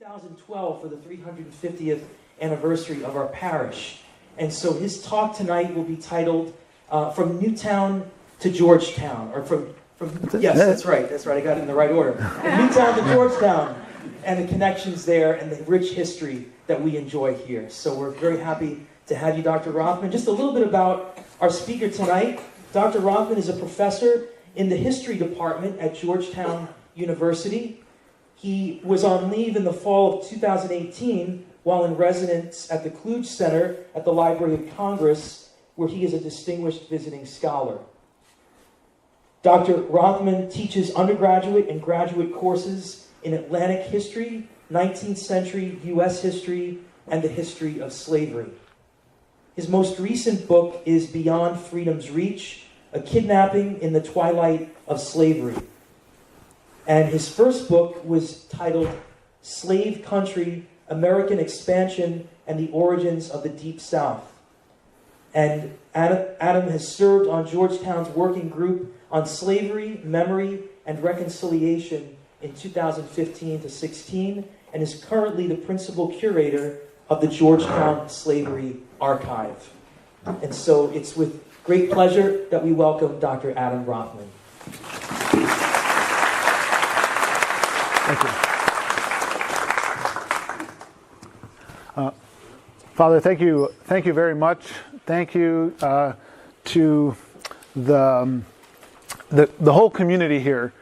2012 for the 350th anniversary of our parish. And so his talk tonight will be titled From Newtown to Georgetown, or yes, that's right, I got it in the right order. From Newtown to Georgetown, and the connections there and the rich history that we enjoy here. So we're very happy to have you, Dr. Rothman. Just a little bit about our speaker tonight. Dr. Rothman is a professor in the history department at Georgetown University. He was on leave in the fall of 2018 while in residence at the Kluge Center at the Library of Congress, where he is a distinguished visiting scholar. Dr. Rothman teaches undergraduate and graduate courses in Atlantic history, 19th century U.S. history, and the history of slavery. His most recent book is Beyond Freedom's Reach, A Kidnapping in the Twilight of Slavery. And his first book was titled Slave Country, American Expansion and the Origins of the Deep South. And Adam has served on Georgetown's working group on slavery, memory, and reconciliation in 2015 to 16, and is currently the principal curator of the Georgetown Slavery Archive. And so it's with great pleasure that we welcome Dr. Adam Rothman. Thank you. Father, thank you very much. Thank you to the whole community here,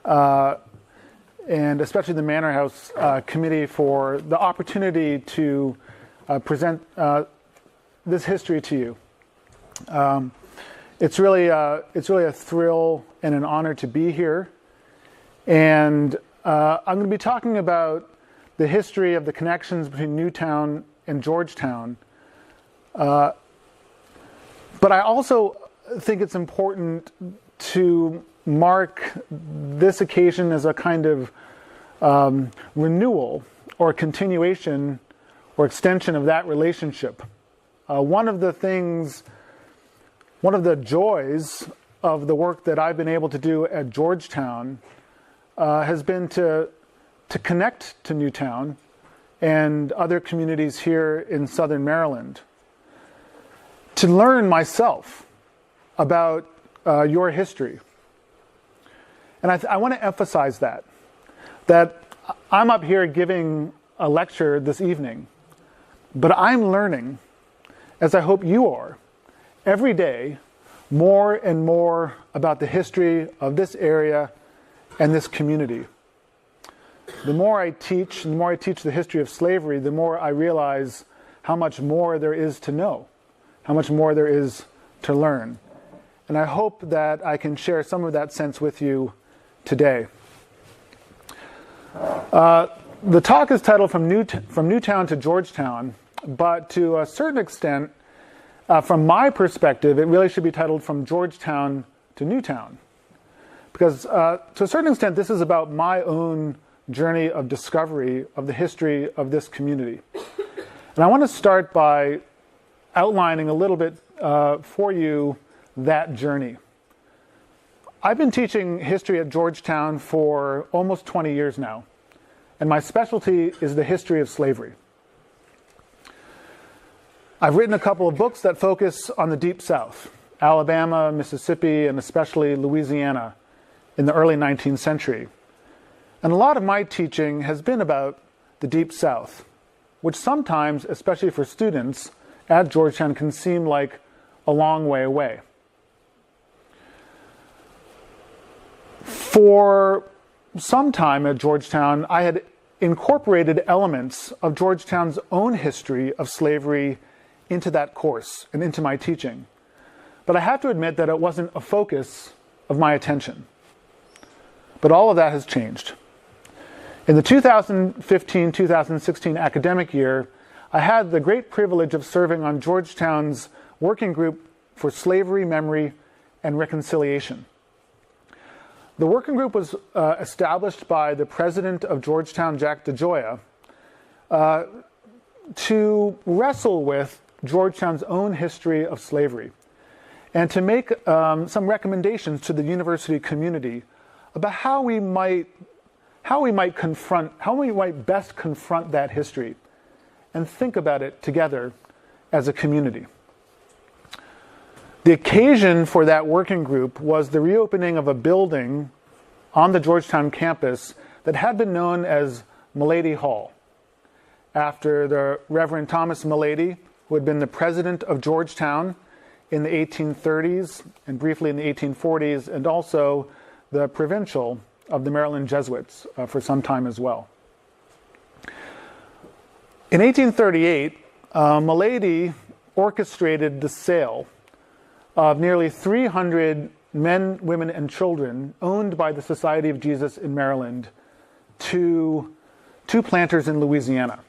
and especially the Manor House committee for the opportunity to present this history to you. It's really a thrill and an honor to be here, and I'm going to be talking about the history of the connections between Newtown and Georgetown. But I also think it's important to mark this occasion as a kind of renewal or continuation or extension of that relationship. One of the joys of the work that I've been able to do at Georgetown has been to connect to Newtown and other communities here in Southern Maryland, to learn myself about your history. And I want to emphasize that I'm up here giving a lecture this evening, but I'm learning, as I hope you are, every day more and more about the history of this area and this community. The more I teach the history of slavery, the more I realize how much more there is to know, how much more there is to learn. And I hope that I can share some of that sense with you today. The talk is titled From Newtown to Georgetown, but to a certain extent, from my perspective, it really should be titled From Georgetown to Newtown. Because to a certain extent, this is about my own journey of discovery of the history of this community. And I want to start by outlining a little bit for you that journey. I've been teaching history at Georgetown for almost 20 years now, and my specialty is the history of slavery. I've written a couple of books that focus on the Deep South, Alabama, Mississippi, and especially Louisiana in the early 19th century. And a lot of my teaching has been about the Deep South, which sometimes, especially for students at Georgetown, can seem like a long way away. For some time at Georgetown, I had incorporated elements of Georgetown's own history of slavery into that course and into my teaching. But I have to admit that it wasn't a focus of my attention. But all of that has changed. In the 2015-2016 academic year, I had the great privilege of serving on Georgetown's working group for slavery, memory, and reconciliation. The working group was established by the president of Georgetown, Jack DeGioia, to wrestle with Georgetown's own history of slavery and to make some recommendations to the university community about how we might how we might best confront that history and think about it together as a community. The occasion for that working group was the reopening of a building on the Georgetown campus that had been known as Milady Hall, after the Reverend Thomas Milady, who had been the president of Georgetown in the 1830s and briefly in the 1840s, and also the provincial of the Maryland Jesuits for some time as well. In 1838, Milady orchestrated the sale of nearly 300 men, women, and children owned by the Society of Jesus in Maryland to two planters in Louisiana.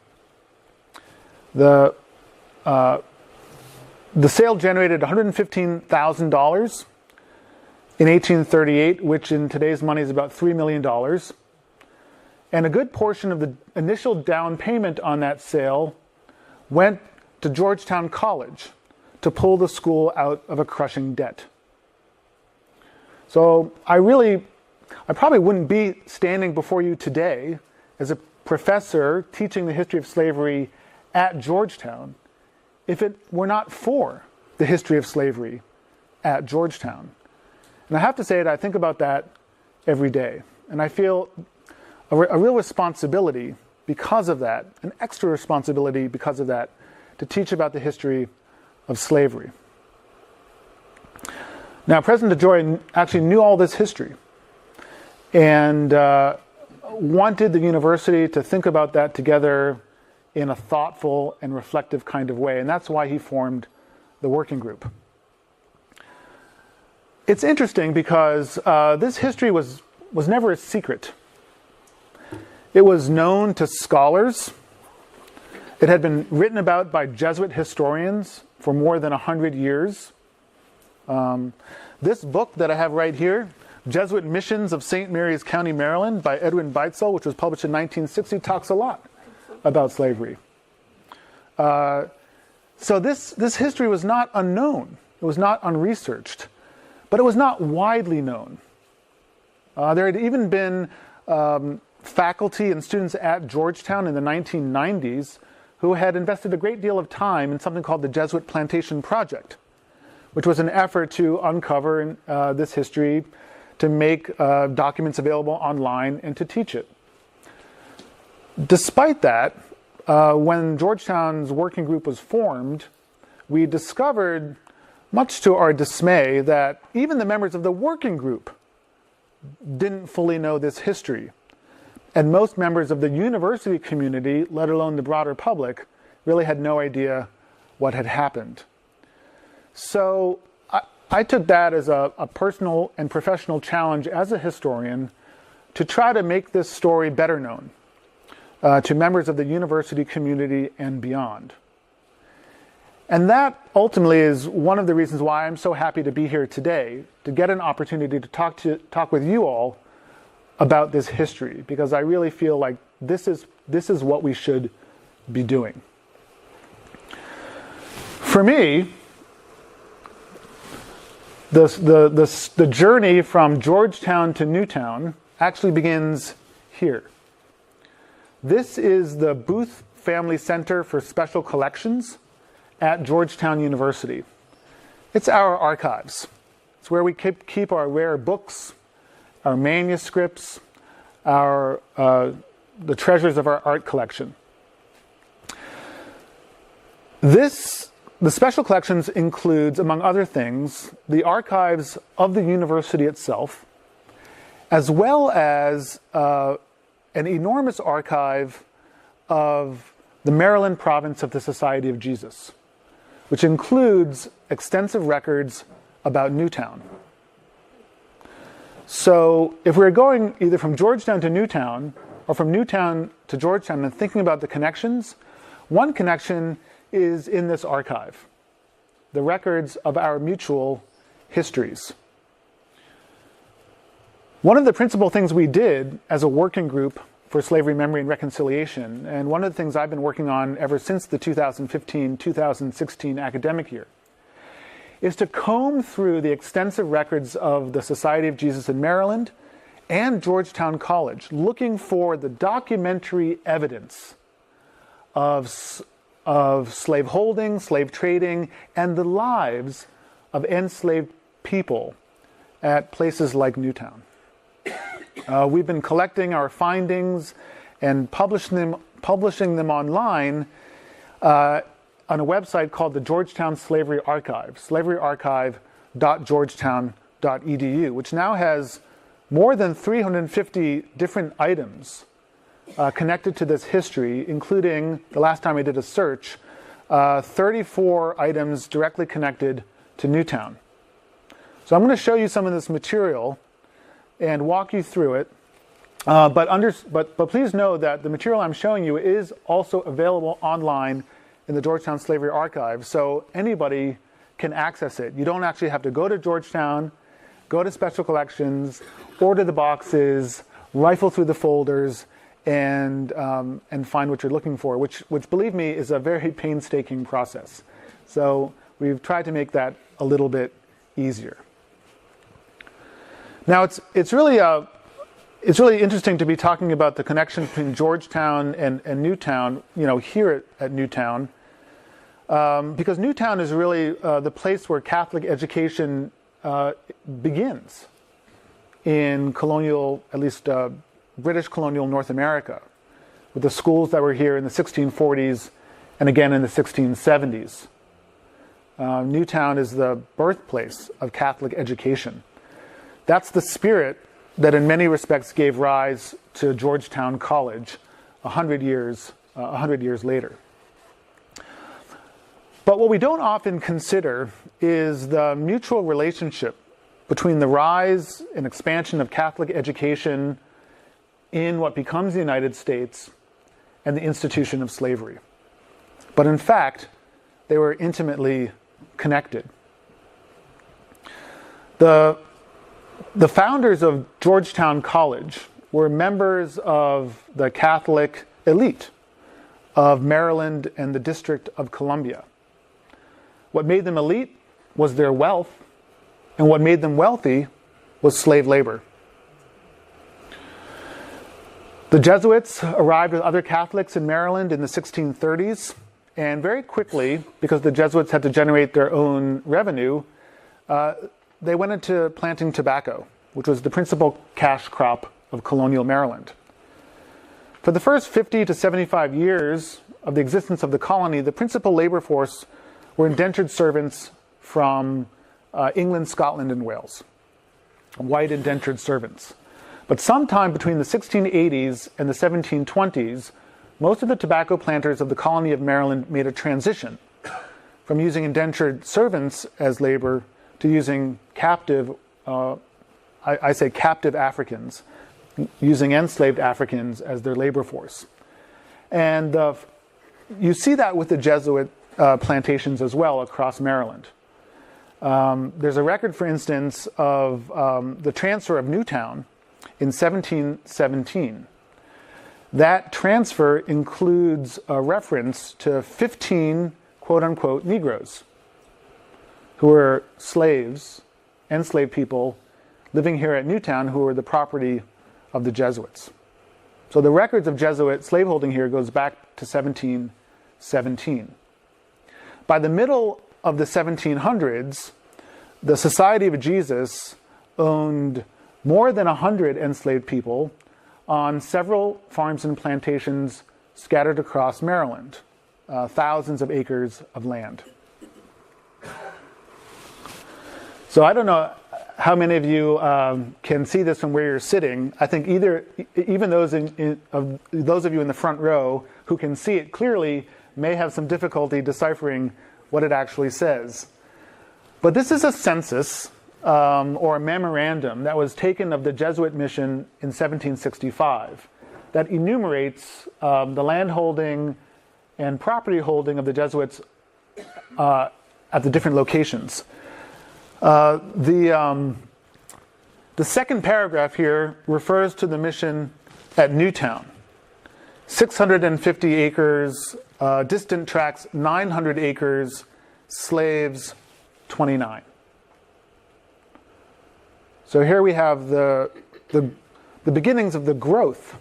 The sale generated $115,000 in 1838, which in today's money is about $3 million. And a good portion of the initial down payment on that sale went to Georgetown College to pull the school out of a crushing debt. So I probably wouldn't be standing before you today as a professor teaching the history of slavery at Georgetown if it were not for the history of slavery at Georgetown. And I have to say that I think about that every day. And I feel a real responsibility because of that, an extra responsibility because of that, to teach about the history of slavery. Now, President DeJoy actually knew all this history and wanted the university to think about that together in a thoughtful and reflective kind of way, and that's why he formed the working group. It's interesting because this history was never a secret. It was known to scholars. It had been written about by Jesuit historians for more than 100 years. This book that I have right here, Jesuit Missions of St. Mary's County, Maryland, by Edwin Beitzel, which was published in 1960, talks a lot about slavery. So this history was not unknown. It was not unresearched. But it was not widely known. There had even been faculty and students at Georgetown in the 1990s who had invested a great deal of time in something called the Jesuit Plantation Project, which was an effort to uncover this history, to make documents available online, and to teach it. Despite that, when Georgetown's working group was formed, we discovered, much to our dismay, that even the members of the working group didn't fully know this history. And most members of the university community, let alone the broader public, really had no idea what had happened. So I took that as a personal and professional challenge as a historian to try to make this story better known to members of the university community and beyond. And that ultimately is one of the reasons why I'm so happy to be here today, to get an opportunity to talk with you all about this history, because I really feel like this is what we should be doing. For me, the journey from Georgetown to Newtown actually begins here. This is the Booth Family Center for Special Collections at Georgetown University. It's our archives. It's where we keep our rare books, our manuscripts, the treasures of our art collection. The special collections includes, among other things, the archives of the university itself, as well as an enormous archive of the Maryland province of the Society of Jesus, which includes extensive records about Newtown. So if we're going either from Georgetown to Newtown or from Newtown to Georgetown and thinking about the connections, one connection is in this archive, the records of our mutual histories. One of the principal things we did as a working group for slavery memory and reconciliation, and one of the things I've been working on ever since the 2015-2016 academic year, is to comb through the extensive records of the Society of Jesus in Maryland and Georgetown College, looking for the documentary evidence of slaveholding, slave trading, and the lives of enslaved people at places like Newtown. We've been collecting our findings and publishing them online on a website called the Georgetown Slavery Archive, slaveryarchive.georgetown.edu, which now has more than 350 different items connected to this history, including, the last time I did a search, 34 items directly connected to Newtown. So I'm going to show you some of this material and walk you through it. But please know that the material I'm showing you is also available online in the Georgetown Slavery Archive, so anybody can access it. You don't actually have to go to Georgetown, go to Special Collections, order the boxes, rifle through the folders, and find what you're looking for, which believe me is a very painstaking process. So we've tried to make that a little bit easier. Now it's really interesting to be talking about the connection between Georgetown and Newtown, here at Newtown, because Newtown is really the place where Catholic education begins in colonial, at least British colonial North America, with the schools that were here in the 1640s and again in the 1670s. Newtown is the birthplace of Catholic education. That's the spirit that in many respects gave rise to Georgetown College 100 years later. But what we don't often consider is the mutual relationship between the rise and expansion of Catholic education in what becomes the United States and the institution of slavery. But in fact, they were intimately connected. The founders of Georgetown College were members of the Catholic elite of Maryland and the District of Columbia. What made them elite was their wealth, and what made them wealthy was slave labor. The Jesuits arrived with other Catholics in Maryland in the 1630s, and very quickly, because the Jesuits had to generate their own revenue, they went into planting tobacco, which was the principal cash crop of colonial Maryland. For the first 50 to 75 years of the existence of the colony, the principal labor force were indentured servants from England, Scotland, and Wales, white indentured servants. But sometime between the 1680s and the 1720s, most of the tobacco planters of the colony of Maryland made a transition from using indentured servants as labor to using captive, I say captive Africans, using enslaved Africans as their labor force. And you see that with the Jesuit plantations as well across Maryland. There's a record, for instance, of the transfer of Newtown in 1717. That transfer includes a reference to 15 quote-unquote Negroes who were slaves, enslaved people living here at Newtown who were the property of the Jesuits. So the records of Jesuit slaveholding here goes back to 1717. By the middle of the 1700s, the Society of Jesus owned more than 100 enslaved people on several farms and plantations scattered across Maryland, thousands of acres of land. So I don't know how many of you can see this from where you're sitting. I think even those of you in the front row who can see it clearly may have some difficulty deciphering what it actually says. But this is a census or a memorandum that was taken of the Jesuit mission in 1765 that enumerates the land holding and property holding of the Jesuits at the different locations. The second paragraph here refers to the mission at Newtown. 650 acres, distant tracts 900 acres, slaves 29. So here we have the the beginnings of the growth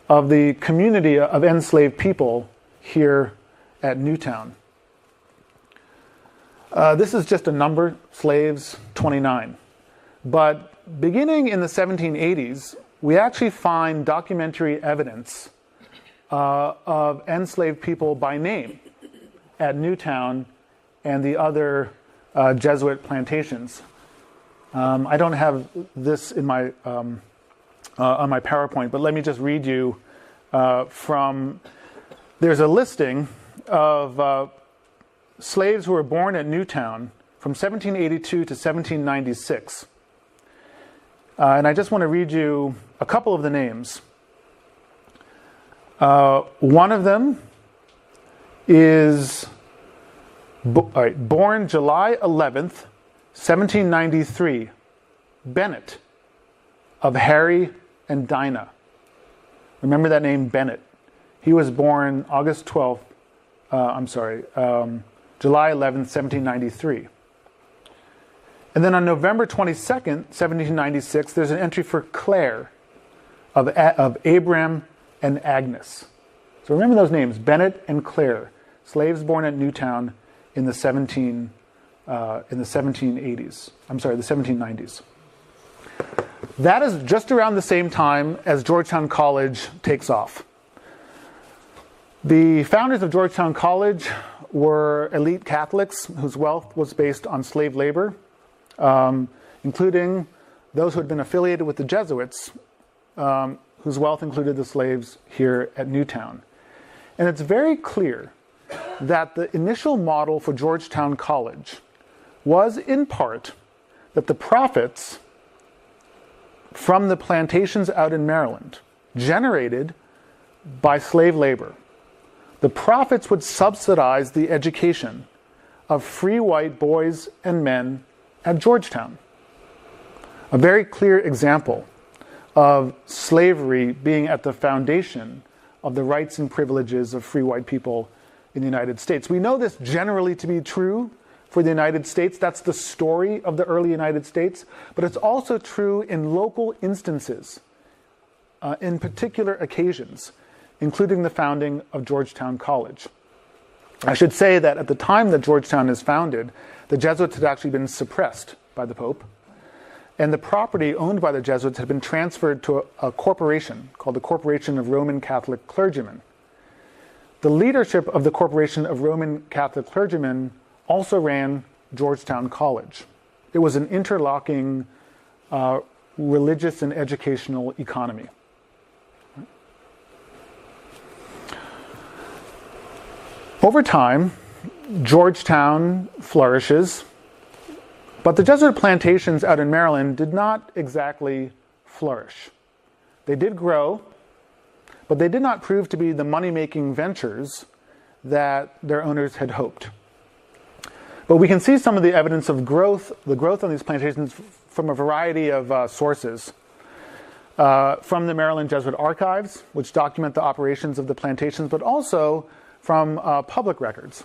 of the community of enslaved people here at Newtown. This is just a number, slaves, 29. But beginning in the 1780s, we actually find documentary evidence of enslaved people by name at Newtown and the other Jesuit plantations. I don't have this in my on my PowerPoint, but let me just read you from. There's a listing of slaves who were born at Newtown from 1782 to 1796. And I just want to read you a couple of the names. One of them is born July 11th, 1793, Bennett of Harry and Dinah. Remember that name, Bennett. He was born August 12th, July 11th, 1793. And then on November 22nd, 1796, there's an entry for Claire of Abram and Agnes. So remember those names, Bennett and Claire, slaves born at Newtown in the 1780s. I'm sorry, the 1790s. That is just around the same time as Georgetown College takes off. The founders of Georgetown College were elite Catholics whose wealth was based on slave labor, including those who had been affiliated with the Jesuits, whose wealth included the slaves here at Newtown. And it's very clear that the initial model for Georgetown College was in part that the profits from the plantations out in Maryland, generated by slave labor, the profits would subsidize the education of free white boys and men at Georgetown. A very clear example of slavery being at the foundation of the rights and privileges of free white people in the United States. We know this generally to be true for the United States. That's the story of the early United States. But it's also true in local instances, in particular occasions, including the founding of Georgetown College. I should say that at the time that Georgetown is founded, the Jesuits had actually been suppressed by the Pope, and the property owned by the Jesuits had been transferred to a corporation called the Corporation of Roman Catholic Clergymen. The leadership of the Corporation of Roman Catholic Clergymen also ran Georgetown College. It was an interlocking religious and educational economy. Over time, Georgetown flourishes, but the Jesuit plantations out in Maryland did not exactly flourish. They did grow, but they did not prove to be the money-making ventures that their owners had hoped. But we can see some of the evidence of growth, the growth on these plantations from a variety of sources. From the Maryland Jesuit archives, which document the operations of the plantations, but also from public records.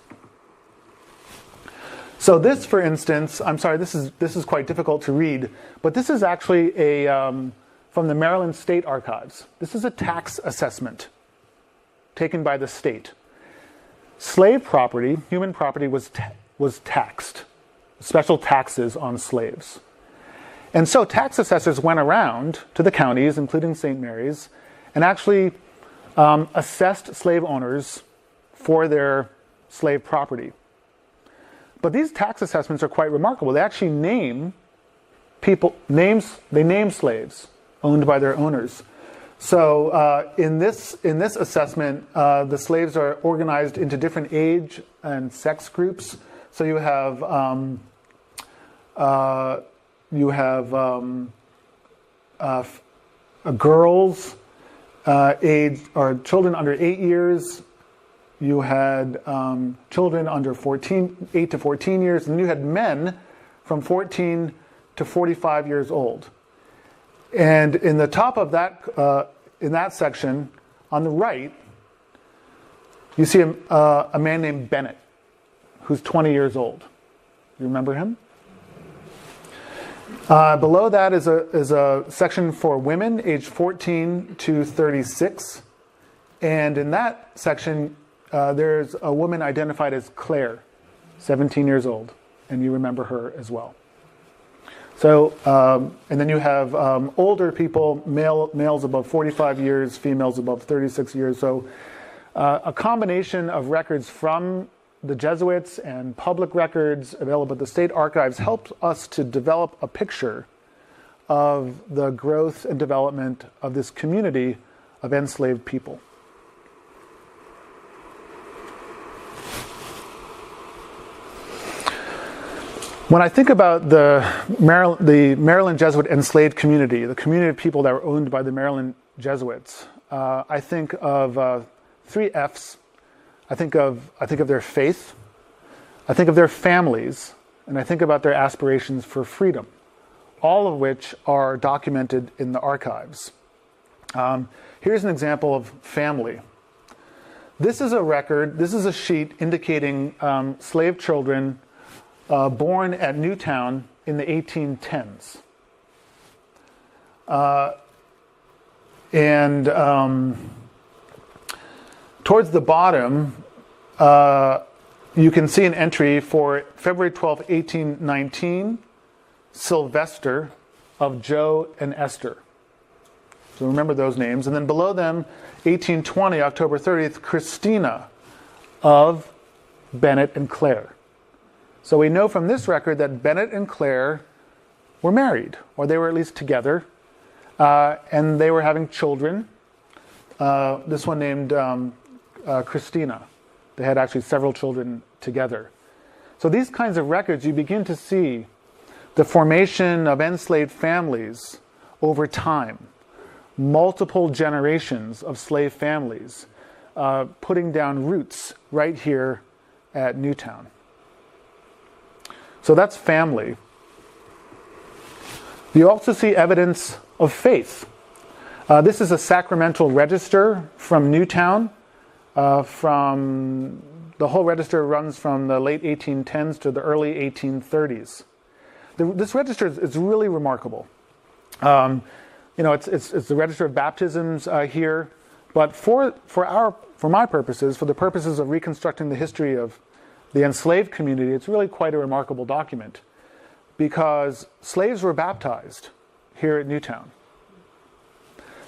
So this, for instance, I'm sorry, this is quite difficult to read, but this is actually from the Maryland State Archives. This is a tax assessment taken by the state. Slave property, human property, was taxed. Special taxes on slaves. And so tax assessors went around to the counties, including St. Mary's, and actually assessed slave owners for their slave property. But these tax assessments are quite remarkable. They actually name slaves owned by their owners. So in this assessment, the slaves are organized into different age and sex groups. So you have girls or children under 8 years. You had children under 8 to 14 years, and you had men from 14 to 45 years old. And in the top of that, in that section, on the right, you see a man named Bennett, who's 20 years old. You remember him? Below that is a section for women aged 14 to 36. And in that section, there's a woman identified as Claire, 17 years old. And you remember her as well. So, and then you have older people, males above 45 years, females above 36 years. So a combination of records from the Jesuits and public records available at the state archives helped us to develop a picture of the growth and development of this community of enslaved people. When I think about the Maryland Jesuit enslaved community, the community of people that were owned by the Maryland Jesuits, I think of three F's. I think of their faith, I think of their families, and I think about their aspirations for freedom, all of which are documented in the archives. Here's an example of family. This is a record, this is a sheet indicating slave children born at Newtown in the 1810s. Towards the bottom, you can see an entry for February 12, 1819, Sylvester of Joe and Esther. So remember those names. And then below them, 1820, October 30th, Christina of Bennett and Claire. So we know from this record that Bennett and Claire were married, or they were at least together, and they were having children. This one named Christina. They had actually several children together. So these kinds of records, you begin to see the formation of enslaved families over time, multiple generations of slave families, putting down roots right here at Newtown. So that's family. You also see evidence of faith. This is a sacramental register from Newtown. From the whole register runs from the late 1810s to the early 1830s. This register is really remarkable. It's the register of baptisms here, but for my purposes, for the purposes of reconstructing the history of the enslaved community, it's really quite a remarkable document because slaves were baptized here at Newtown.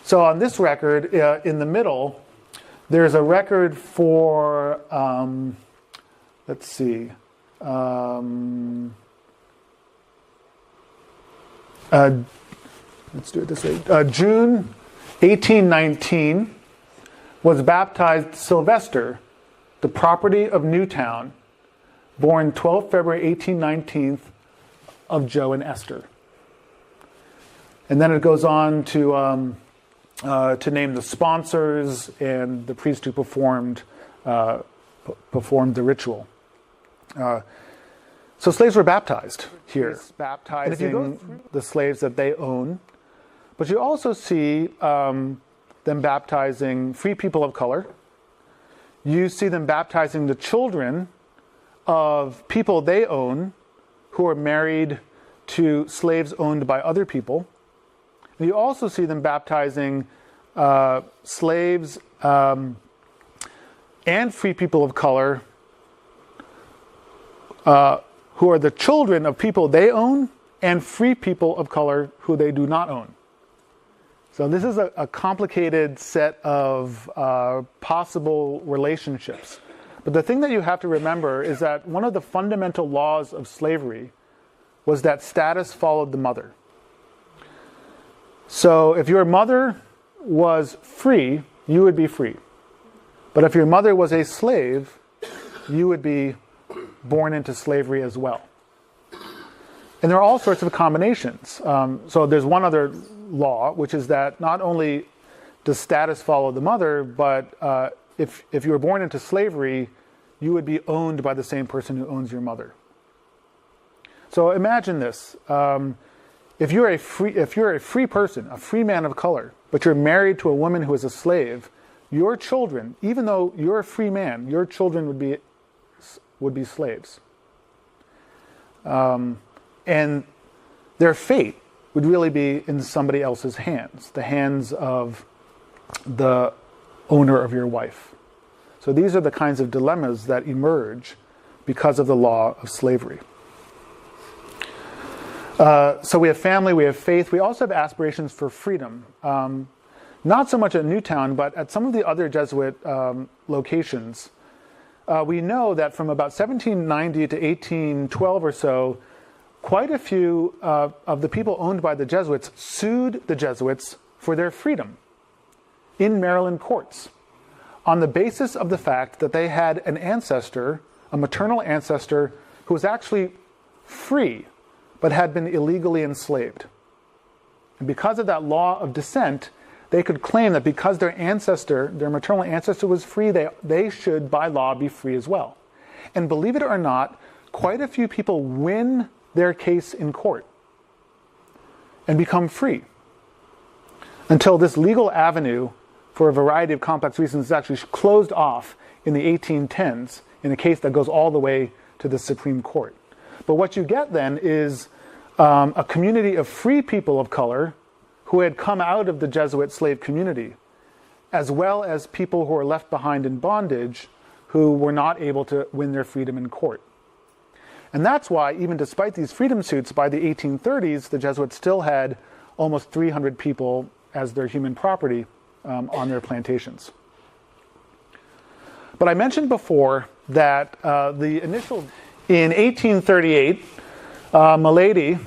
So on this record, in the middle, there's a record for, let's do it this way. June 1819 was baptized Sylvester, the property of Newtown, born 12 February 1819 of Joe and Esther. And then it goes on to name the sponsors and the priest who performed the ritual. So slaves were baptized here, baptizing the slaves that they own. But you also see them baptizing free people of color. You see them baptizing the children of people they own who are married to slaves owned by other people. You also see them baptizing slaves and free people of color who are the children of people they own and free people of color who they do not own. So this is a complicated set of possible relationships. But the thing that you have to remember is that one of the fundamental laws of slavery was that status followed the mother. So if your mother was free, you would be free. But if your mother was a slave, you would be born into slavery as well. And there are all sorts of combinations. So there's one other law, which is that not only does status follow the mother, but if you were born into slavery, you would be owned by the same person who owns your mother. So imagine this. If you're a free person, a free man of color, but you're married to a woman who is a slave, your children, even though you're a free man, your children would be slaves. And their fate would really be in somebody else's hands, the hands of the owner of your wife. So these are the kinds of dilemmas that emerge because of the law of slavery. So we have family, we have faith, we also have aspirations for freedom. Not so much at Newtown, but at some of the other Jesuit locations. We know that from about 1790 to 1812 or so, quite a few of the people owned by the Jesuits sued the Jesuits for their freedom in Maryland courts on the basis of the fact that they had an ancestor, a maternal ancestor, who was actually free but had been illegally enslaved. And because of that law of descent, they could claim that because their ancestor, their maternal ancestor, was free, they should, by law, be free as well. And believe it or not, quite a few people win their case in court and become free until this legal avenue, for a variety of complex reasons, is actually closed off in the 1810s in a case that goes all the way to the Supreme Court. But what you get then is a community of free people of color who had come out of the Jesuit slave community, as well as people who were left behind in bondage who were not able to win their freedom in court. And that's why, even despite these freedom suits, by the 1830s, the Jesuits still had almost 300 people as their human property on their plantations. But I mentioned before that in 1838, Milady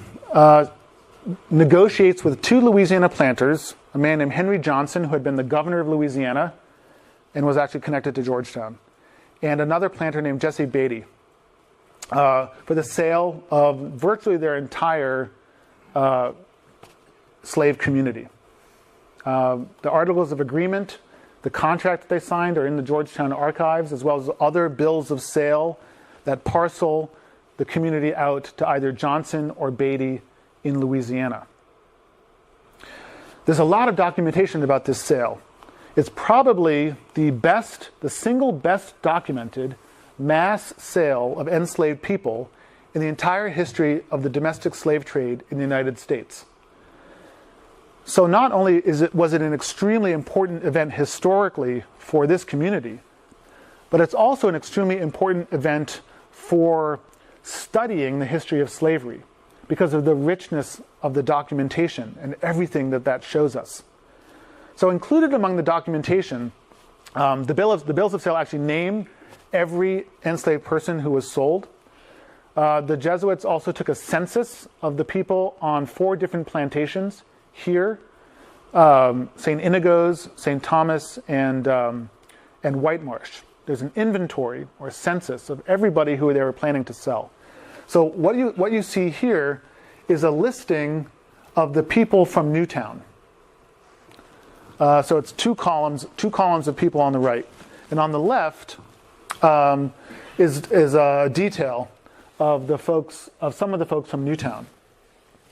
negotiates with two Louisiana planters, a man named Henry Johnson, who had been the governor of Louisiana and was actually connected to Georgetown, and another planter named Jesse Beatty, for the sale of virtually their entire slave community. The Articles of Agreement, the contract that they signed, are in the Georgetown archives, as well as other bills of sale that parcel the community out to either Johnson or Beatty in Louisiana. There's a lot of documentation about this sale. It's probably the single best documented mass sale of enslaved people in the entire history of the domestic slave trade in the United States. So not only was it an extremely important event historically for this community, but it's also an extremely important event for studying the history of slavery because of the richness of the documentation and everything that shows us. So included among the documentation, the bills of sale actually name every enslaved person who was sold. The Jesuits also took a census of the people on 4 different plantations here, St. Inigo's, St. Thomas, and Whitemarsh. There's an inventory or a census of everybody who they were planning to sell. So what you see here is a listing of the people from Newtown. So it's two columns of people on the right, and on the left is a detail of some of the folks from Newtown.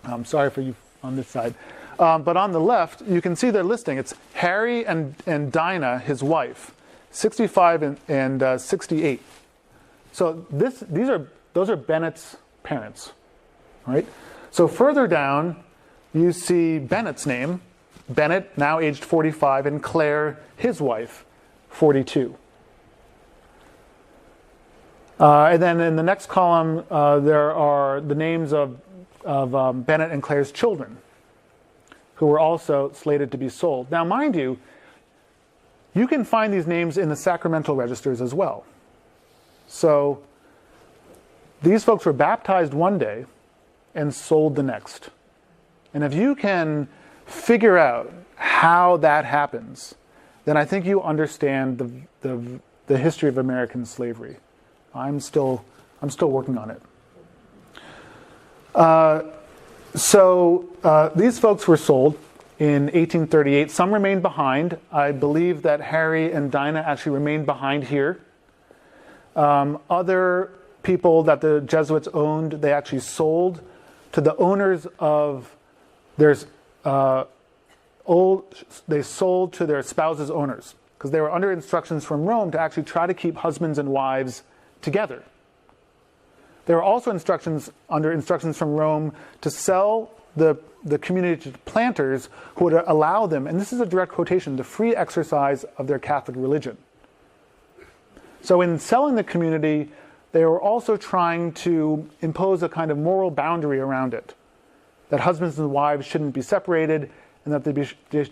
I'm sorry for you on this side. But on the left, you can see their listing. It's Harry and Dinah, his wife, 65 and 68. So those are Bennett's parents, right? So further down, you see Bennett's name, Bennett, now aged 45, and Claire, his wife, 42. And then in the next column, there are the names of Bennett and Claire's children, who were also slated to be sold. Now, mind you, you can find these names in the sacramental registers as well. So these folks were baptized one day and sold the next. And if you can figure out how that happens, then I think you understand the history of American slavery. I'm still working on it. So these folks were sold in 1838. Some remained behind. I believe that Harry and Dinah actually remained behind here. Other people that the Jesuits owned, they actually sold to the owners of they sold to their spouses' owners, because they were under instructions from Rome to actually try to keep husbands and wives together. There were also instructions from Rome to sell the community to planters who would allow them, and this is a direct quotation, the free exercise of their Catholic religion. So in selling the community, they were also trying to impose a kind of moral boundary around it, that husbands and wives shouldn't be separated, and that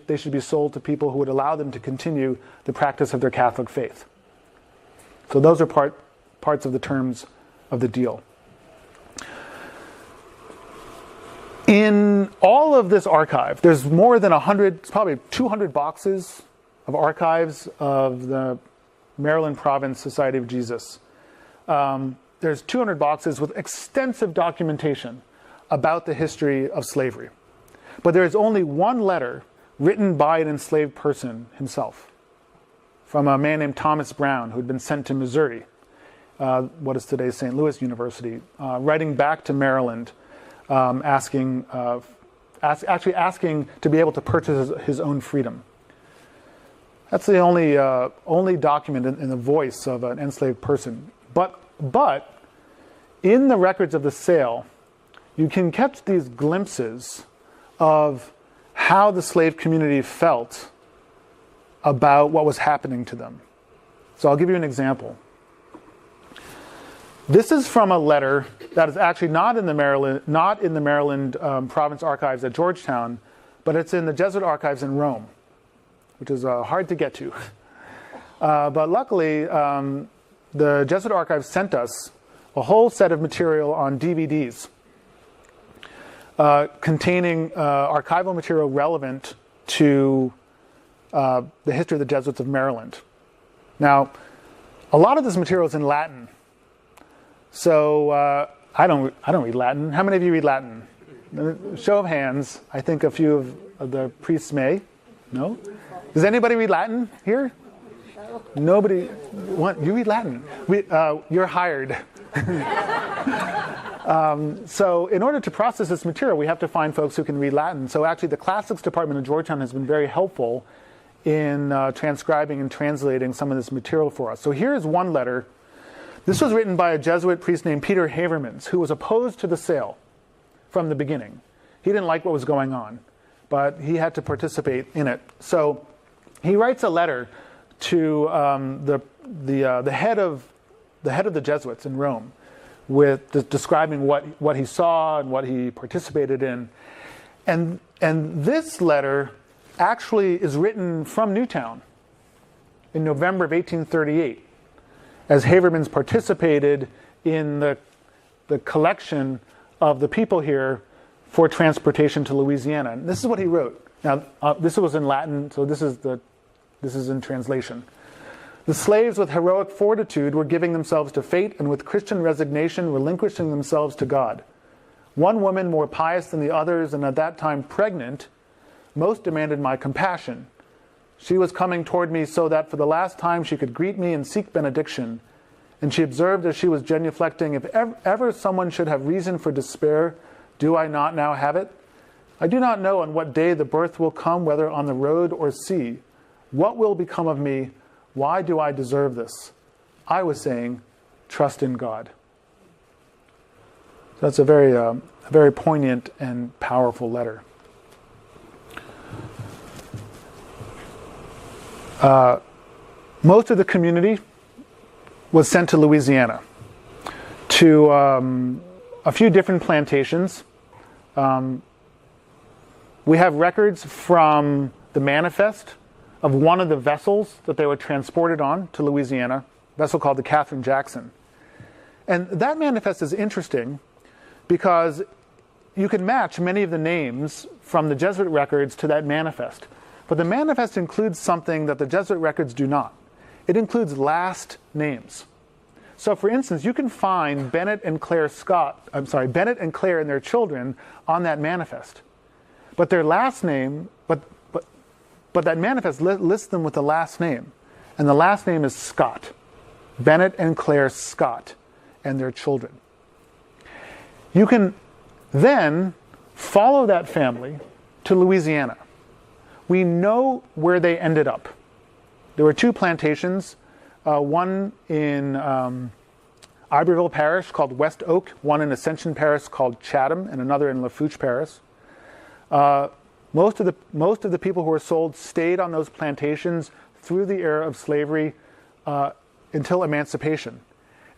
they should be sold to people who would allow them to continue the practice of their Catholic faith. So those are parts of the terms of the deal. In all of this archive, there's more than 100, probably 200 boxes of archives of the Maryland Province Society of Jesus. There's 200 boxes with extensive documentation about the history of slavery. But there is only one letter written by an enslaved person himself, from a man named Thomas Brown, who had been sent to Missouri, what is today St. Louis University, writing back to Maryland, asking to be able to purchase his own freedom. That's the only document in the voice of an enslaved person. But in the records of the sale, you can catch these glimpses of how the slave community felt about what was happening to them. So I'll give you an example. This is from a letter that is actually not in the Maryland Province archives at Georgetown, but it's in the Jesuit archives in Rome, which is hard to get to. But luckily, the Jesuit archives sent us a whole set of material on DVDs containing archival material relevant to the history of the Jesuits of Maryland. Now, a lot of this material is in Latin. So I don't read Latin. How many of you read Latin? Show of hands. I think a few of the priests may. No? Does anybody read Latin here? No. Nobody. What? You read Latin? You're hired. So in order to process this material, we have to find folks who can read Latin. So actually the classics department of Georgetown has been very helpful in transcribing and translating some of this material for us. So here's one letter. This was written by a Jesuit priest named Peter Havermans, who was opposed to the sale from the beginning. He didn't like what was going on, but he had to participate in it. So he writes a letter to the head of the Jesuits in Rome, with describing what he saw and what he participated in, and this letter actually is written from Newtown in November of 1838. As Havermans participated in the collection of the people here for transportation to Louisiana. And this is what he wrote. Now, this was in Latin, so this is in translation. The slaves with heroic fortitude were giving themselves to fate, and with Christian resignation relinquishing themselves to God. One woman, more pious than the others, and at that time pregnant, most demanded my compassion. She was coming toward me so that for the last time she could greet me and seek benediction. And she observed as she was genuflecting, if ever someone should have reason for despair, do I not now have it? I do not know on what day the birth will come, whether on the road or sea. What will become of me? Why do I deserve this? I was saying, trust in God. So that's a very poignant and powerful letter. Most of the community was sent to Louisiana, to a few different plantations. We have records from the manifest of one of the vessels that they were transported on to Louisiana, a vessel called the Catherine Jackson. And that manifest is interesting because you can match many of the names from the Jesuit records to that manifest. But the manifest includes something that the Jesuit records do not. It includes last names. So for instance, you can find Bennett and Claire and their children on that manifest. But their last name, but that manifest lists them with the last name. And the last name is Scott. Bennett and Claire Scott and their children. You can then follow that family to Louisiana. We know where they ended up. There were two plantations, one in, I Iberville Parish called West Oak, one in Ascension Parish called Chatham, and another in Lafourche Parish. Most of the people who were sold stayed on those plantations through the era of slavery until emancipation.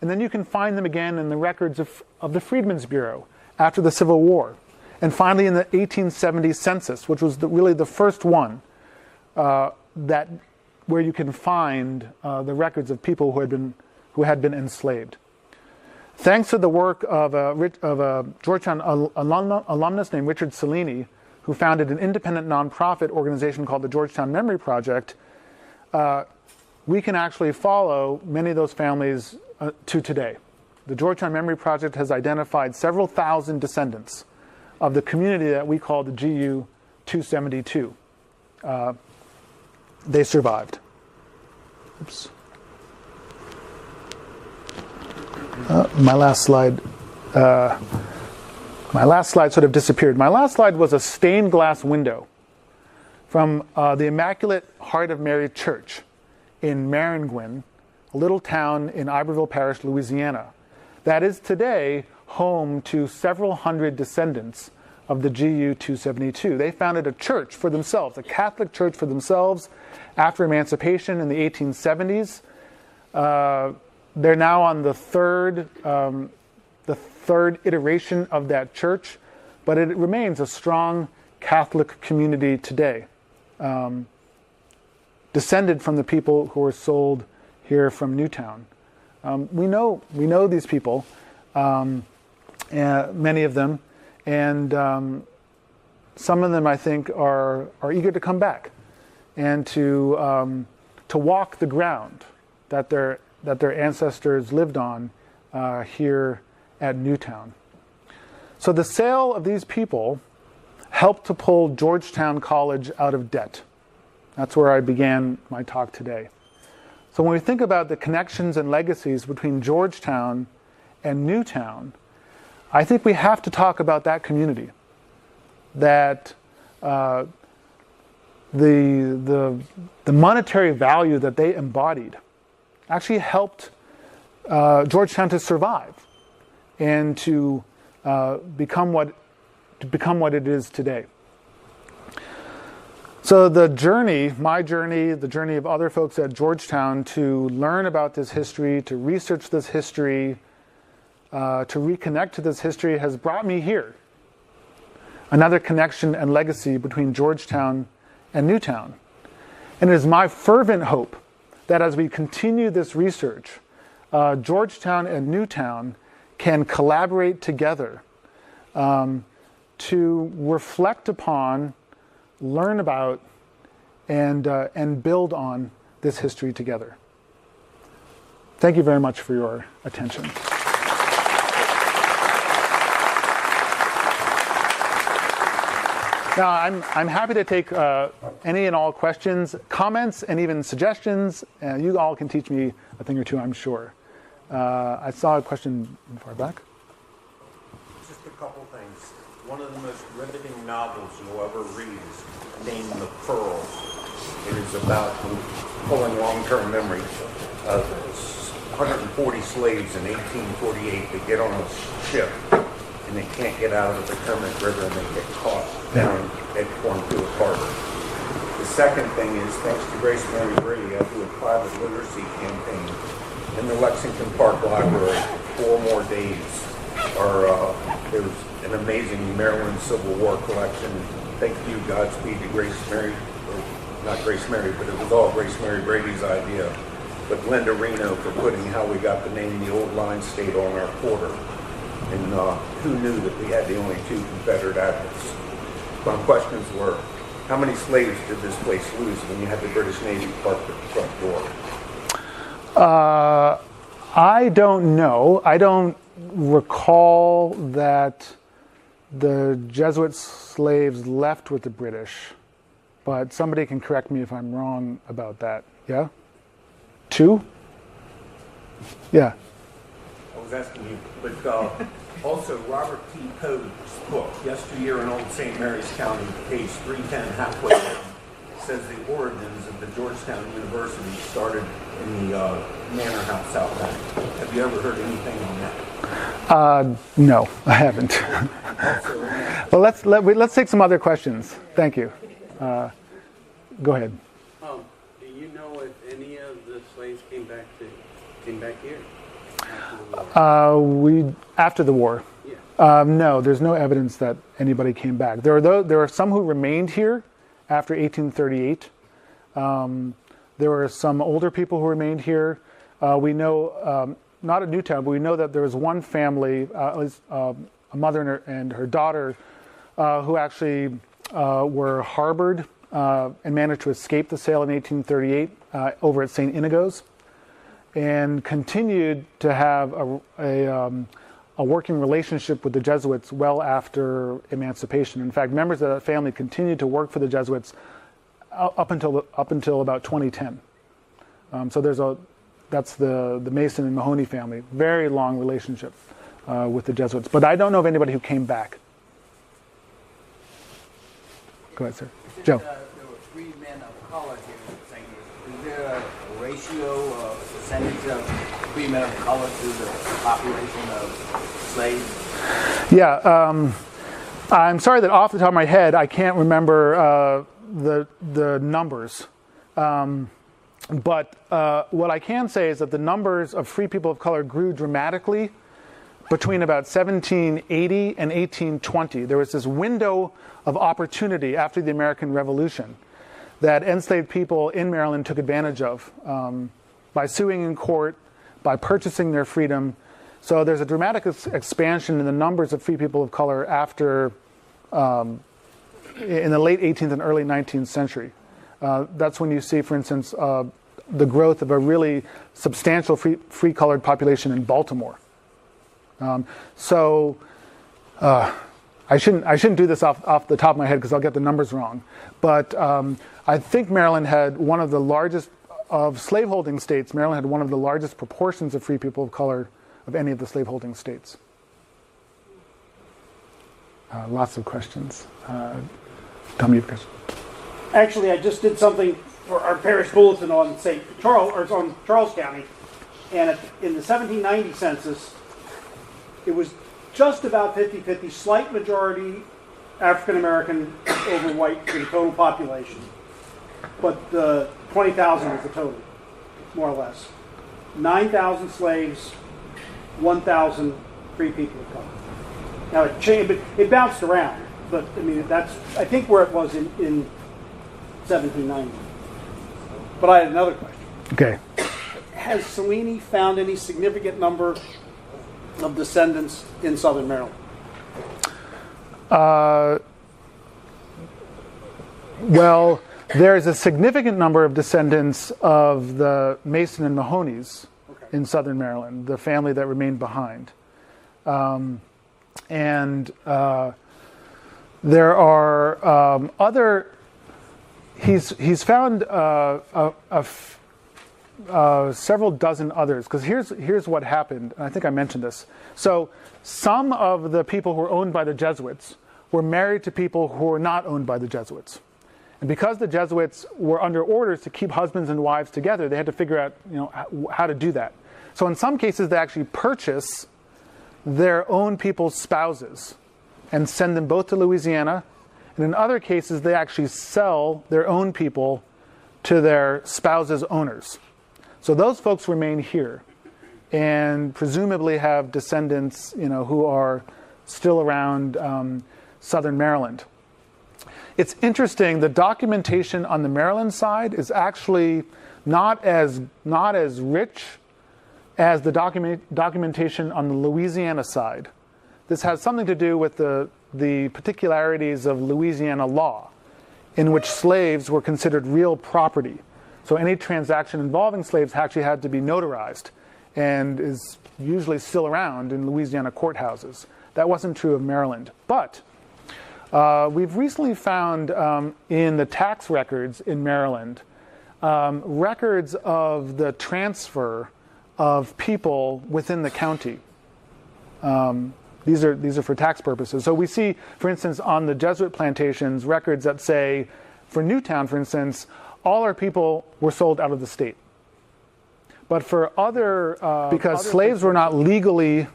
And then you can find them again in the records of the Freedmen's Bureau after the Civil War. And finally in the 1870 census, which was really the first one where you can find the records of people who had been enslaved. Thanks to the work of a Georgetown alumnus named Richard Cellini, who founded an independent nonprofit organization called the Georgetown Memory Project, we can actually follow many of those families to today. The Georgetown Memory Project has identified several thousand descendants of the community that we call the GU 272. They survived. Oops. My last slide sort of disappeared. My last slide was a stained glass window from the Immaculate Heart of Mary Church in Maringouin, a little town in Iberville Parish, Louisiana. That is today home to several hundred descendants of the GU 272. They founded a church for themselves, a Catholic church for themselves after emancipation in the 1870s. They're now on the third iteration of that church, but it remains a strong Catholic community today, descended from the people who were sold here from Newtown. We know these people, many of them, and some of them I think are eager to come back and to walk the ground that their ancestors lived on here at Newtown. So the sale of these people helped to pull Georgetown College out of debt. That's where I began my talk today. So when we think about the connections and legacies between Georgetown and Newtown, I think we have to talk about that community, that the monetary value that they embodied actually helped Georgetown to survive and to become what it is today. So the journey, my journey, the journey of other folks at Georgetown to learn about this history, to research this history, to reconnect to this history has brought me here. Another connection and legacy between Georgetown and Newtown. And it is my fervent hope that as we continue this research, Georgetown and Newtown can collaborate together to reflect upon, learn about, and build on this history together. Thank you very much for your attention. Now, I'm happy to take any and all questions, comments, and even suggestions. You all can teach me a thing or two, I'm sure. I saw a question far back. Just a couple things. One of the most riveting novels you'll ever read is named The Pearl. It is about pulling long-term memories of 140 slaves in 1848 that get on a ship and they can't get out of the Potomac River and they get caught down at Cornfield Harbor. The second thing is, thanks to Grace Mary Brady, I do a private literacy campaign in the Lexington Park Library for 4 more days. There's an amazing Maryland Civil War collection. Thank you, Godspeed to Grace Mary, or not Grace Mary, but it was all Grace Mary Brady's idea. But Linda Reno for putting How We Got the Name the Old Line State on our quarter. And who knew that we had the only 2 Confederate admirals? My questions were, how many slaves did this place lose when you had the British Navy parked at the front door? I don't know. I don't recall that the Jesuit slaves left with the British, but somebody can correct me if I'm wrong about that. Yeah? 2? Yeah. I was asking you, but also Robert T. Poe's book, Yesteryear in Old St. Mary's County, page 310, halfway down, says the origins of the Georgetown University started in the Manor House out back. Have you ever heard anything on that? No, I haven't. Well, let's take some other questions. Thank you. Go ahead. Do you know if any of the slaves came back here After the war? Yeah. No, there's no evidence that anybody came back. There are some who remained here after 1838. There were some older people who remained here. We know, not at Newtown, but we know that there was one family, a mother and her daughter, who actually were harbored and managed to escape the sale in 1838 over at St. Inigo's, and continued to have a working relationship with the Jesuits well after emancipation. In fact, members of that family continued to work for the Jesuits up until about 2010. So that's the Mason and Mahoney family. Very long relationship with the Jesuits. But I don't know of anybody who came back. Go ahead, sir. Joe. There were 3 men of color here in St. Louis. Is there a ratio, percentage of 3 men of color to the population of slaves? Yeah, I'm sorry that off the top of my head I can't remember the numbers. But what I can say is that the numbers of free people of color grew dramatically between about 1780 and 1820. There was this window of opportunity after the American Revolution that enslaved people in Maryland took advantage of by suing in court, by purchasing their freedom. So there's a dramatic expansion in the numbers of free people of color after in the late 18th and early 19th century. That's when you see, for instance, the growth of a really substantial free colored population in Baltimore. I shouldn't do this off the top of my head because I'll get the numbers wrong. But I think Maryland had one of the largest of slaveholding states. Maryland had one of the largest proportions of free people of color of any of the slaveholding states. Lots of questions. Tom, you have a question? Actually, I just did something for our parish bulletin on St. Charles, or on Charles County, and in the 1790 census, it was just about 50-50, slight majority African American over white in the total population, but 20,000 was the total, more or less. 9,000 slaves, 1,000 free people of color. Now it changed, but it bounced around. But I mean, that's I think where it was in 1790. But I had another question. Okay. Has Cellini found any significant number of descendants in Southern Maryland? Well, there's a significant number of descendants of the Mason and Mahonies in Southern Maryland, the family that remained behind. There are other. He's found several dozen others, because here's what happened, and I think I mentioned this. So some of the people who were owned by the Jesuits were married to people who were not owned by the Jesuits. And because the Jesuits were under orders to keep husbands and wives together, they had to figure out, how to do that. So in some cases, they actually purchase their own people's spouses and send them both to Louisiana. And in other cases, they actually sell their own people to their spouses' owners. So those folks remain here and presumably have descendants, who are still around Southern Maryland. It's interesting, the documentation on the Maryland side is actually not as rich as the documentation on the Louisiana side. This has something to do with the particularities of Louisiana law, in which slaves were considered real property. So any transaction involving slaves actually had to be notarized and is usually still around in Louisiana courthouses. That wasn't true of Maryland. But we've recently found in the tax records in Maryland records of the transfer of people within the county. These are for tax purposes. So we see, for instance, on the Jesuit plantations, records that say for Newtown, for instance, all our people were sold out of the state. But for because slaves were not legally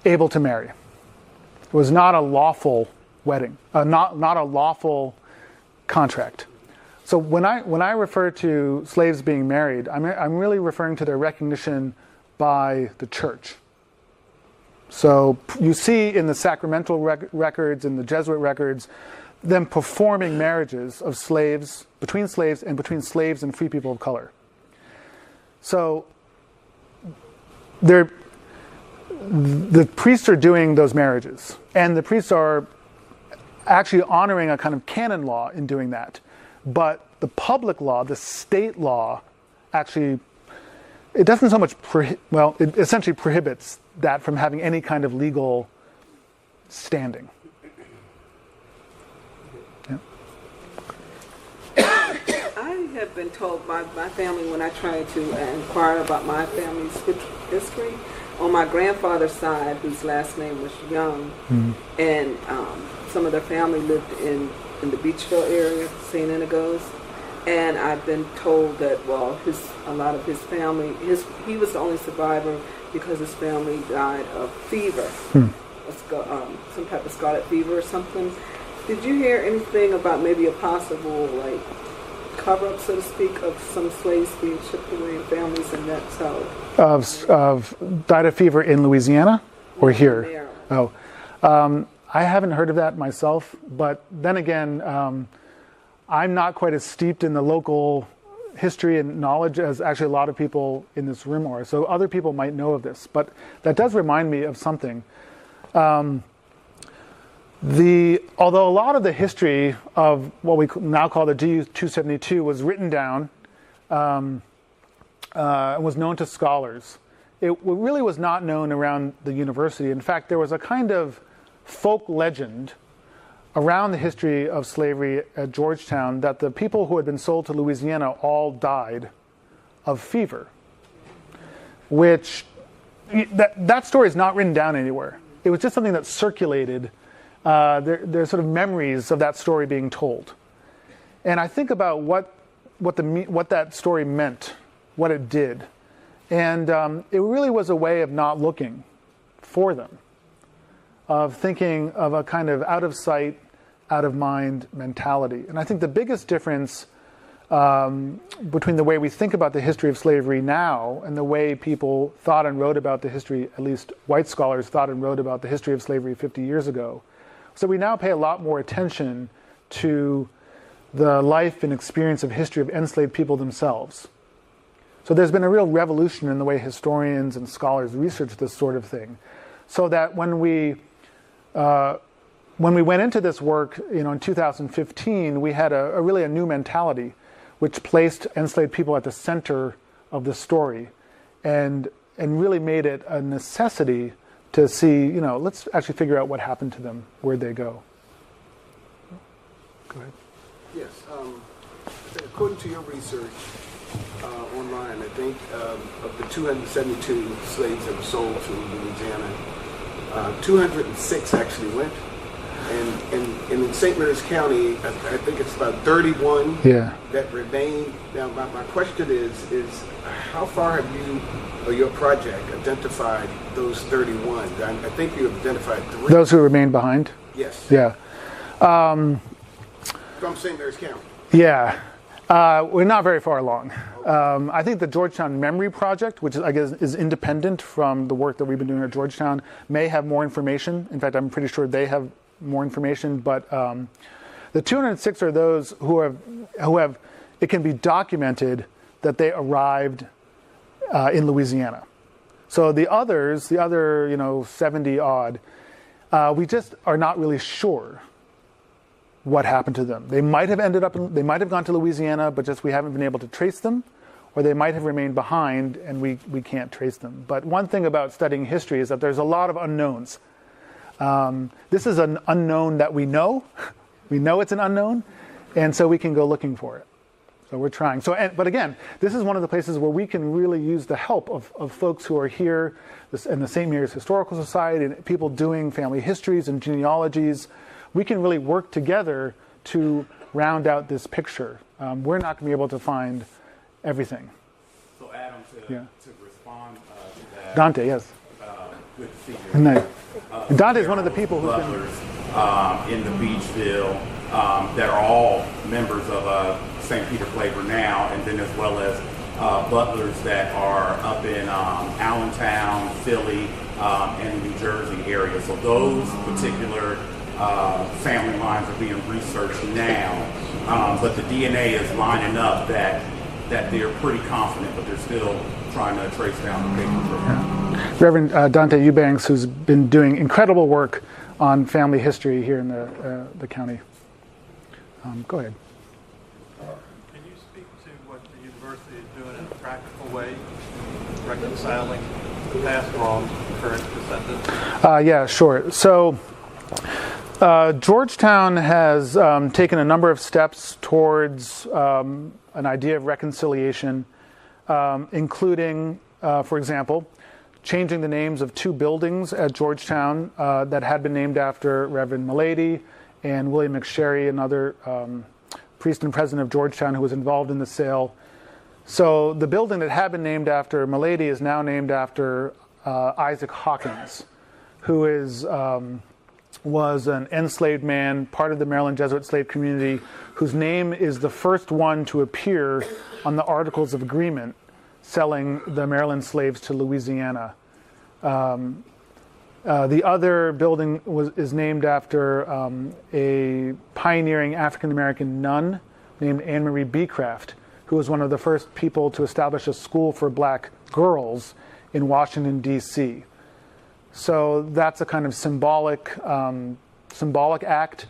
able to marry. It was not a lawful wedding, not a lawful contract. So when I refer to slaves being married, I'm really referring to their recognition by the church. So you see in the sacramental records and the Jesuit records them performing marriages of slaves, between slaves and free people of color. So the priests are doing those marriages, and the priests are actually honoring a kind of canon law in doing that. But the public law, the state law, actually, it doesn't so much, it essentially prohibits that from having any kind of legal standing. I have been told by my family when I tried to inquire about my family's history, on my grandfather's side, whose last name was Young, and some of their family lived in the Beachville area, St. Inigos, and I've been told that, well, a lot of his family, he was the only survivor because his family died of fever, some type of scarlet fever or something. Did you hear anything about maybe a possible, cover-up, so to speak, of some slaves being shipped away in families and that's how? Of died of fever in Louisiana or here? There. Oh, I haven't heard of that myself, but then again, I'm not quite as steeped in the local history and knowledge as actually a lot of people in this room are. So other people might know of this, but that does remind me of something. Although a lot of the history of what we now call the GU-272 was written down, was known to scholars, it really was not known around the university. In fact, there was a kind of folk legend around the history of slavery at Georgetown that the people who had been sold to Louisiana all died of fever, which that story is not written down anywhere. It was just something that circulated. There's sort of memories of that story being told, and I think about what that story meant, what it did, and it really was a way of not looking for them, of thinking of a kind of out of sight, out of mind mentality. And I think the biggest difference between the way we think about the history of slavery now and the way people thought and wrote about the history, at least white scholars thought and wrote about the history of slavery 50 years ago. So we now pay a lot more attention to the life and experience of history of enslaved people themselves. So there's been a real revolution in the way historians and scholars research this sort of thing. So that when we went into this work, in 2015, we had a really new mentality, which placed enslaved people at the center of the story, and really made it a necessity to see, let's actually figure out what happened to them, where'd they go. Go ahead. Yes. According to your research online, I think of the 272 slaves that were sold to Louisiana, 206 actually went. And in St. Mary's County, I think it's about 31 that remain. Now, my question is how far have you or your project identified those 31? I think you have identified 3. Those who remain behind? Yes. Yeah. From St. Mary's County? Yeah. We're not very far along. I think the Georgetown Memory Project, which I guess is independent from the work that we've been doing at Georgetown, may have more information. In fact, I'm pretty sure they have more information. But the 206 are those who have. It can be documented that they arrived in Louisiana. So the other 70 odd, we just are not really sure what happened to them. They might have they might have gone to Louisiana, but just we haven't been able to trace them, or they might have remained behind and we can't trace them. But one thing about studying history is that there's a lot of unknowns. This is an unknown that we know. We know it's an unknown, and so we can go looking for it. So we're trying. But again, this is one of the places where we can really use the help of folks who are here in the St. Mary's Historical Society and people doing family histories and genealogies. We can really work together to round out this picture. We're not going to be able to find everything. So Adam, to Yeah. respond to that. Dante, yes. Good to see you. No. Dante is one of the people who's been... Butlers in the Beachville that are all members of St. Peter Flavor now, and then as well as butlers that are up in Allentown, Philly, and the New Jersey area. So those particular family lines are being researched now, but the DNA is lining up that they're pretty confident, but they're still trying to trace down the paper trail. Reverend Dante Eubanks, who's been doing incredible work on family history here in the county. Go ahead. Can you speak to what the university is doing in a practical way, reconciling past wrongs with current descendants? Yeah, sure. So Georgetown has taken a number of steps towards an idea of reconciliation, including, for example, changing the names of 2 buildings at Georgetown that had been named after Reverend Milady and William McSherry, another priest and president of Georgetown who was involved in the sale. So the building that had been named after Milady is now named after Isaac Hawkins, who was an enslaved man, part of the Maryland Jesuit slave community, whose name is the first one to appear on the Articles of Agreement selling the Maryland slaves to Louisiana. The other building is named after a pioneering African-American nun named Anne Marie Beecraft, who was one of the first people to establish a school for black girls in Washington, D.C. So that's a kind of symbolic act.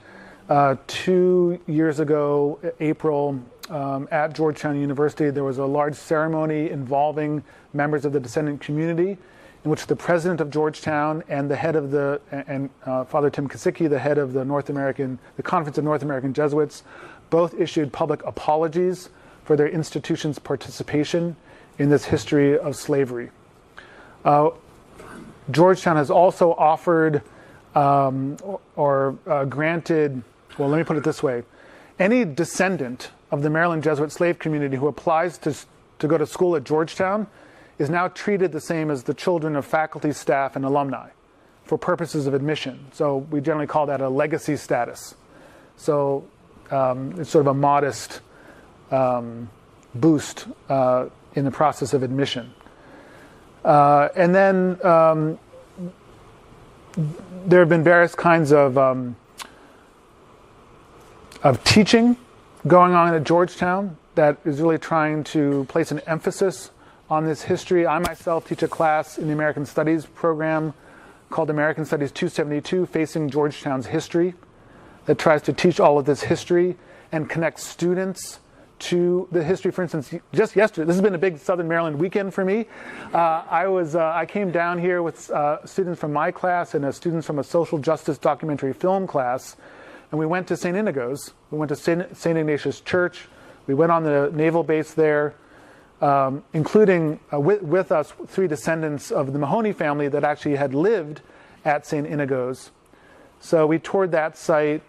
2 years ago, April, at Georgetown University, there was a large ceremony involving members of the descendant community, in which the president of Georgetown and the head of Father Tim Kosicki, the head of the Conference of North American Jesuits, both issued public apologies for their institution's participation in this history of slavery. Georgetown has also offered granted, well, let me put it this way. Any descendant of the Maryland Jesuit slave community who applies to go to school at Georgetown is now treated the same as the children of faculty, staff, and alumni for purposes of admission. So we generally call that a legacy status. So it's sort of a modest boost in the process of admission. And then there have been various kinds of teaching going on at Georgetown that is really trying to place an emphasis on this history. I myself teach a class in the American Studies program called American Studies 272, Facing Georgetown's History, that tries to teach all of this history and connect students to the history. For instance, just yesterday, this has been a big Southern Maryland weekend for me. I came down here with students from my class and students from a social justice documentary film class, and we went to St. Inigo's. We went to St. Ignatius Church. We went on the naval base there, including with us 3 descendants of the Mahoney family that actually had lived at St. Inigo's. So we toured that site.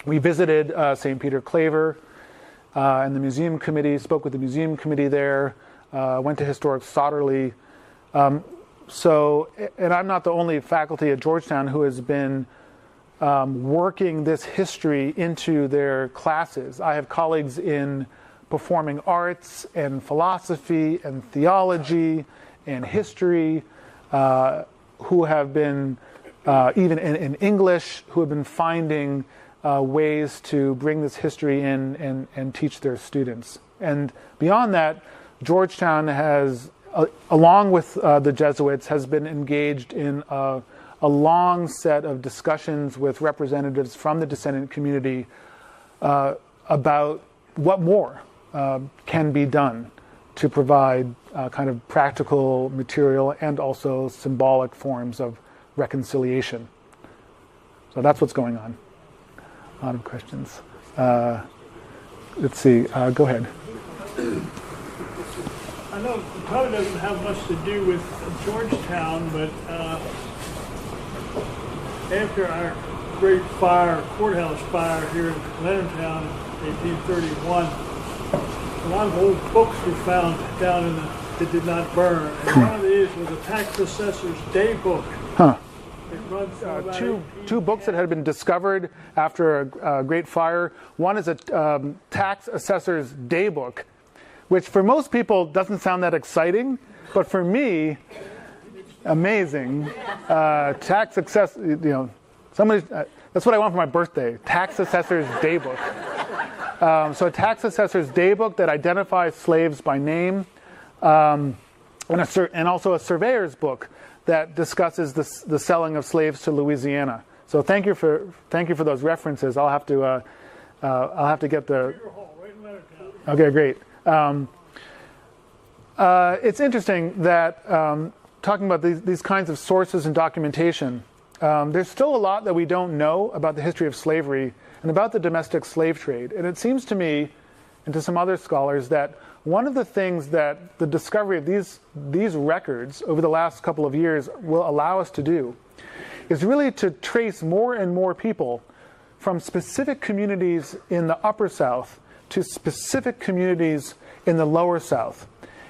We visited St. Peter Claver and the museum committee, spoke with the museum committee there, went to historic Sotterley. And I'm not the only faculty at Georgetown who has been working this history into their classes. I have colleagues in performing arts and philosophy and theology and history who have been, even in English, who have been finding ways to bring this history in and teach their students. And beyond that, Georgetown has, along with the Jesuits, has been engaged in a long set of discussions with representatives from the descendant community about what more can be done to provide kind of practical material and also symbolic forms of reconciliation. So that's what's going on. A lot of questions. Let's see. Go ahead. I know it probably doesn't have much to do with Georgetown, but after our great fire, courthouse fire here in Leonardtown in 1831. A lot of old books were found down in that did not burn. And one of these was a tax assessor's day book. Huh. It runs through about Two books that had been discovered after a great fire. One is a tax assessor's day book, which for most people doesn't sound that exciting, but for me, amazing. Tax assess, somebody. That's what I want for my birthday. Tax assessor's day book. So a tax assessor's day book that identifies slaves by name, and also a surveyor's book that discusses the selling of slaves to Louisiana. So thank you for those references. I'll have to get the. Okay, great. It's interesting that talking about these kinds of sources and documentation, there's still a lot that we don't know about the history of slavery and about the domestic slave trade. And it seems to me, and to some other scholars, that one of the things that the discovery of these records over the last couple of years will allow us to do is really to trace more and more people from specific communities in the Upper South to specific communities in the Lower South,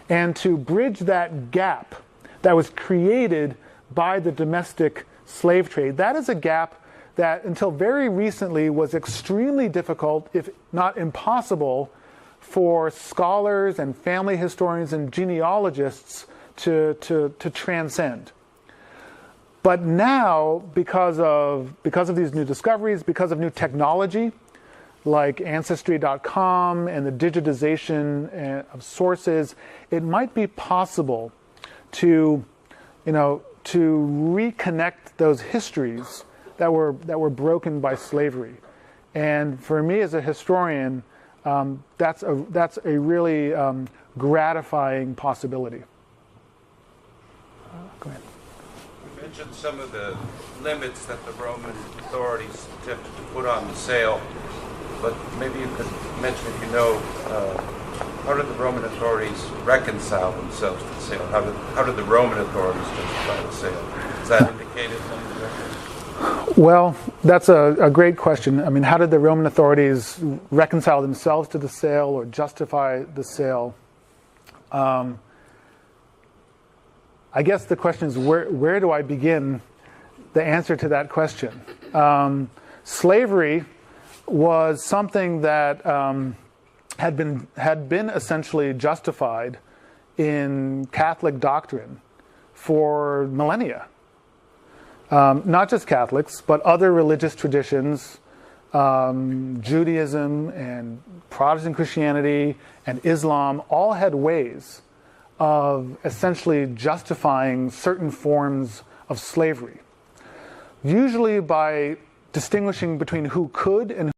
and to bridge that gap that was created by the domestic slave trade. That is a gap that until very recently was extremely difficult, if not impossible, for scholars and family historians and genealogists to transcend. But now, because of these new discoveries, because of new technology, like Ancestry.com and the digitization of sources, it might be possible to reconnect those histories that were broken by slavery. And for me as a historian, that's a really gratifying possibility. Go ahead. You mentioned some of the limits that the Roman authorities attempted to put on the sale, but maybe you could mention, if you know, how did the Roman authorities reconcile themselves to the sale? How did the Roman authorities justify the sale? Is that indicated in the record? Well, that's a great question. I mean, how did the Roman authorities reconcile themselves to the sale or justify the sale? I guess the question is, where do I begin the answer to that question? Slavery was something that had been essentially justified in Catholic doctrine for millennia. Not just Catholics, but other religious traditions, Judaism and Protestant Christianity and Islam, all had ways of essentially justifying certain forms of slavery, usually by distinguishing between who could and